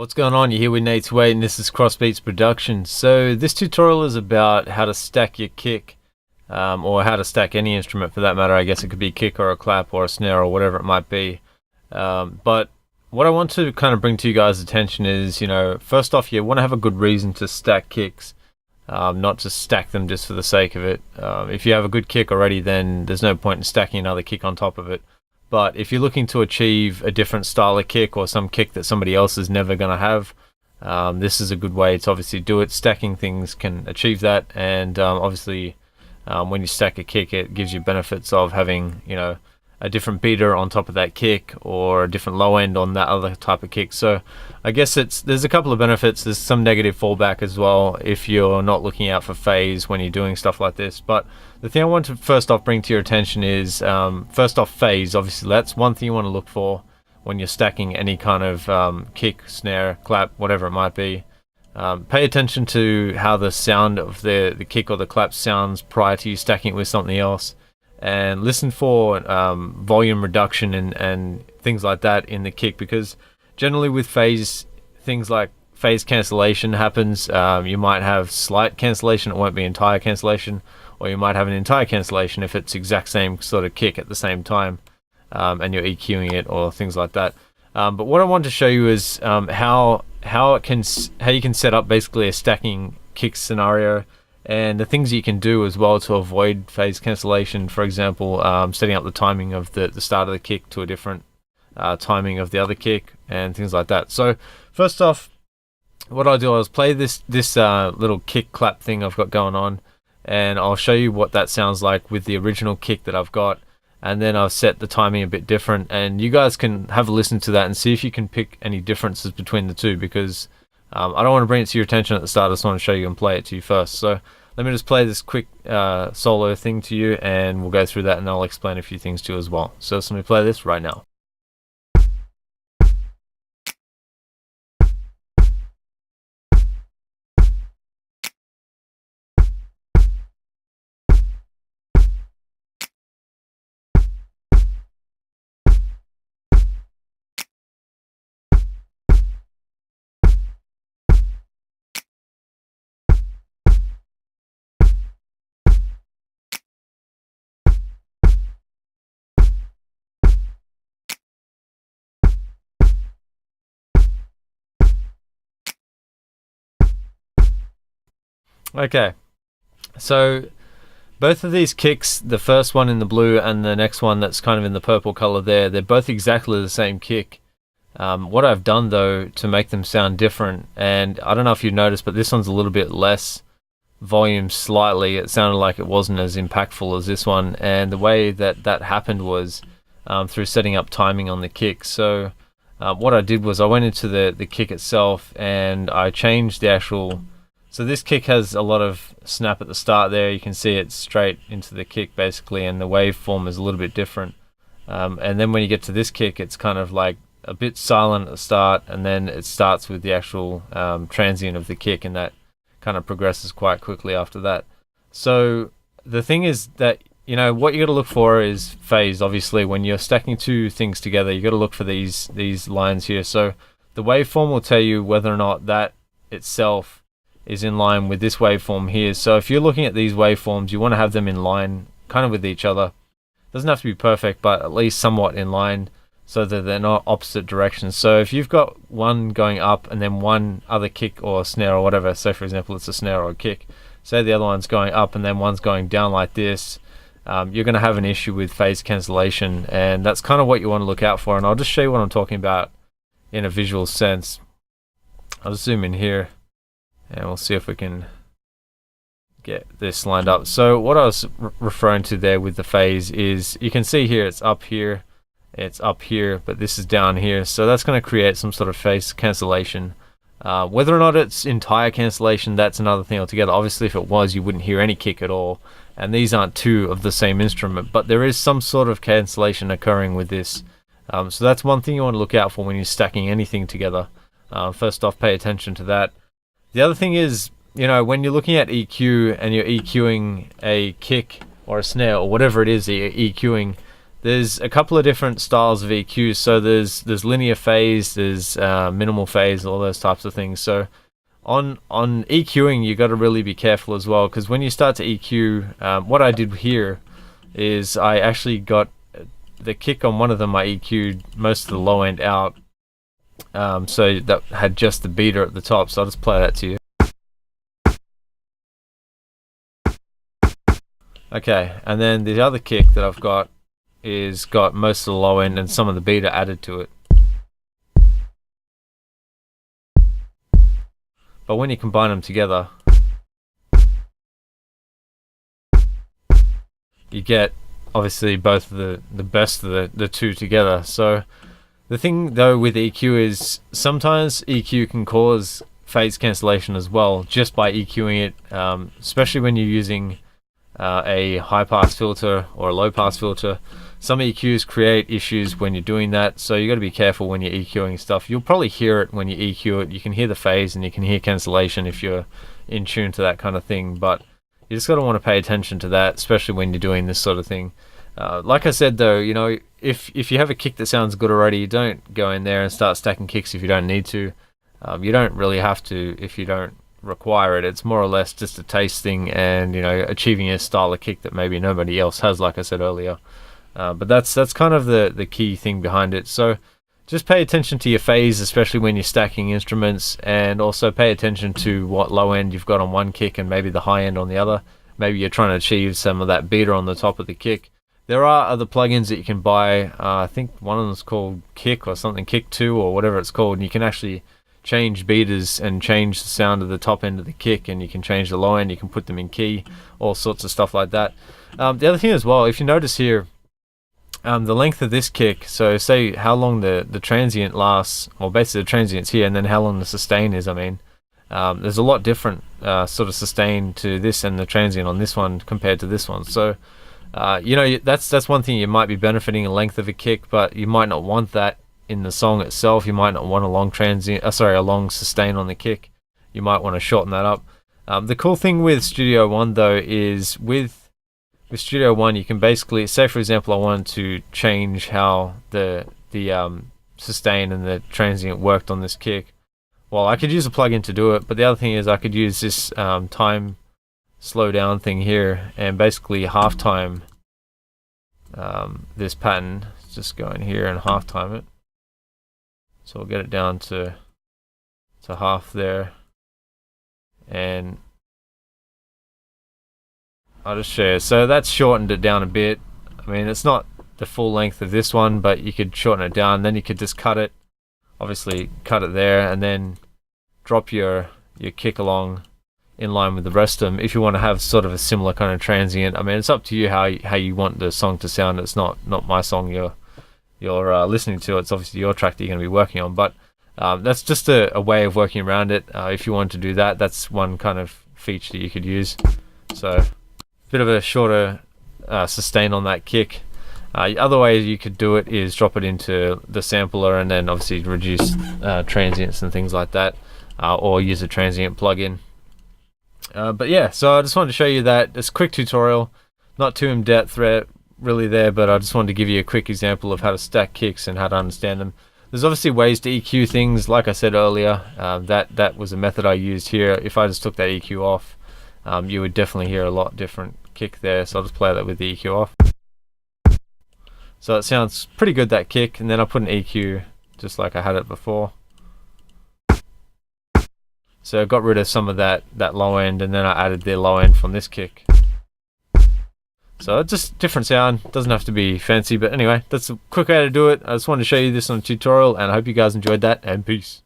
What's going on? You're here with Nate's Weight and this is Crossbeats Production. So this tutorial is about how to stack your kick, or how to stack any instrument for that matter. I guess it could be a kick or a clap or a snare or whatever it might be. But what I want to kind of bring to you guys' attention is, first off, you want to have a good reason to stack kicks, not just stack them just for the sake of it. If you have a good kick already, then there's no point in stacking another kick on top of it. But if you're looking to achieve a different style of kick or some kick that somebody else is never going to have, this is a good way to obviously do it. Stacking things can achieve that, and obviously when you stack a kick, it gives you benefits of having a different beater on top of that kick or a different low end on that other type of kick. So I guess there's a couple of benefits. There's some negative fallback as well if you're not looking out for phase when you're doing stuff like this. But the thing I want to first off bring to your attention is first off, phase. Obviously that's one thing you want to look for when you're stacking any kind of kick, snare, clap, whatever it might be. Pay attention to how the sound of the kick or the clap sounds prior to you stacking it with something else, and listen for volume reduction and things like that in the kick, because generally with phase, things like phase cancellation happens. You might have slight cancellation, it won't be entire cancellation, or you might have an entire cancellation if it's exact same sort of kick at the same time, and you're EQing it or things like that. But what I want to show you is how you can set up basically a stacking kick scenario, and the things you can do as well to avoid phase cancellation. For example, setting up the timing of the start of the kick to a different timing of the other kick and things like that. So first off, what I'll do is play this little kick clap thing I've got going on, and I'll show you what that sounds like with the original kick that I've got, and then I've set the timing a bit different, and you guys can have a listen to that and see if you can pick any differences between the two, because I don't want to bring it to your attention at the start. I just want to show you and play it to you first. So let me just play this quick solo thing to you, and we'll go through that, and I'll explain a few things to you as well. So let me play this right now. Okay, so both of these kicks, the first one in the blue and the next one that's kind of in the purple color there, they're both exactly the same kick. What I've done though to make them sound different, and I don't know if you noticed, but this one's a little bit less volume slightly. It sounded like it wasn't as impactful as this one, and the way that happened was through setting up timing on the kick. So what I did was I went into the kick itself and I changed the actual. So this kick has a lot of snap at the start there. You can see it's straight into the kick basically, and the waveform is a little bit different. And then when you get to this kick, it's kind of like a bit silent at the start, and then it starts with the actual transient of the kick, and that kind of progresses quite quickly after that. So the thing is that, what you got to look for is phase. Obviously, when you're stacking two things together, you got to look for these lines here. So the waveform will tell you whether or not that itself is in line with this waveform here. So if you're looking at these waveforms, you want to have them in line kind of with each other. Doesn't have to be perfect, but at least somewhat in line, so that they're not opposite directions. So if you've got one going up and then one other kick or snare or whatever, say for example it's a snare or a kick, say the other one's going up and then one's going down like this, you're going to have an issue with phase cancellation, and that's kind of what you want to look out for. And I'll just show you what I'm talking about in a visual sense. I'll zoom in here and we'll see if we can get this lined up. So what I was referring to there with the phase is, you can see here it's up here, but this is down here. So that's going to create some sort of phase cancellation. Whether or not it's entire cancellation, that's another thing altogether. Obviously if it was, you wouldn't hear any kick at all, and these aren't two of the same instrument, but there is some sort of cancellation occurring with this. So that's one thing you want to look out for when you're stacking anything together. First off, pay attention to that. The other thing is, when you're looking at EQ and you're EQing a kick or a snare or whatever it is that you're EQing, There's a couple of different styles of EQs. So there's linear phase, there's minimal phase, all those types of things. So on EQing, you got to really be careful as well, because when you start to EQ, what I did here is I actually got the kick on one of them. I EQ'd most of the low end out, so that had just the beater at the top. So I'll just play that to you. Okay, and then the other kick that I've got is got most of the low end and some of the beater added to it. But when you combine them together, you get obviously both of the best of the two together. So the thing though with EQ is sometimes EQ can cause phase cancellation as well, just by EQing it, especially when you're using a high pass filter or a low pass filter. Some EQs create issues when you're doing that, so you got to be careful when you're EQing stuff. You'll probably hear it when you EQ it. You can hear the phase and you can hear cancellation if you're in tune to that kind of thing, but you just got to want to pay attention to that, especially when you're doing this sort of thing. Like I said though, you know, if you have a kick that sounds good already, don't go in there and start stacking kicks if you don't need to. You don't really have to if you don't require it. It's more or less just a taste thing, and you know, achieving a style of kick that maybe nobody else has, like I said earlier. But that's kind of the key thing behind it. So just pay attention to your phase, especially when you're stacking instruments, and also pay attention to what low end you've got on one kick and maybe the high end on the other. Maybe you're trying to achieve some of that beater on the top of the kick. There are other plugins that you can buy. I think one of them is called Kick or something, Kick 2 or whatever it's called, and you can actually change beaters and change the sound of the top end of the kick, and you can change the low end, you can put them in key, all sorts of stuff like that. The other thing as well, if you notice here, the length of this kick, so say how long the transient lasts, or basically the transient's here, and then how long the sustain is, I mean, there's a lot different sort of sustain to this and the transient on this one compared to this one. So you know, that's one thing. You might be benefiting a length of a kick, but you might not want that in the song itself. You might not want a long transient, a long sustain on the kick. You might want to shorten that up. The cool thing with Studio One though is with Studio One, you can basically say, for example, I wanted to change how the sustain and the transient worked on this kick. Well, I could use a plugin to do it, but the other thing is I could use this time slow down thing here and basically half time this pattern. Just go in here and half time it. So we'll get it down to half there, and I'll just show you. So that's shortened it down a bit. I mean, it's not the full length of this one, but you could shorten it down. Then you could just cut it, obviously cut it there, and then drop your kick along in line with the rest of them if you want to have sort of a similar kind of transient. I mean, it's up to you how you want the song to sound. It's not my song you're listening to. It's obviously your track that you're going to be working on, but that's just a way of working around it. If you want to do that, that's one kind of feature that you could use. So bit of a shorter sustain on that kick. Other way you could do it is drop it into the sampler and then obviously reduce transients and things like that, or use a transient plugin. But yeah, so I just wanted to show you that. It's a quick tutorial, not too in depth really there, but I just wanted to give you a quick example of how to stack kicks and how to understand them. There's obviously ways to EQ things, like I said earlier. That was a method I used here. If I just took that EQ off, you would definitely hear a lot different kick there, so I'll just play that with the EQ off. So it sounds pretty good, that kick, and then I put an EQ just like I had it before. So I got rid of some of that low end, and then I added the low end from this kick. So just different sound, doesn't have to be fancy, but anyway, that's a quick way to do it. I just wanted to show you this on a tutorial, and I hope you guys enjoyed that, and peace.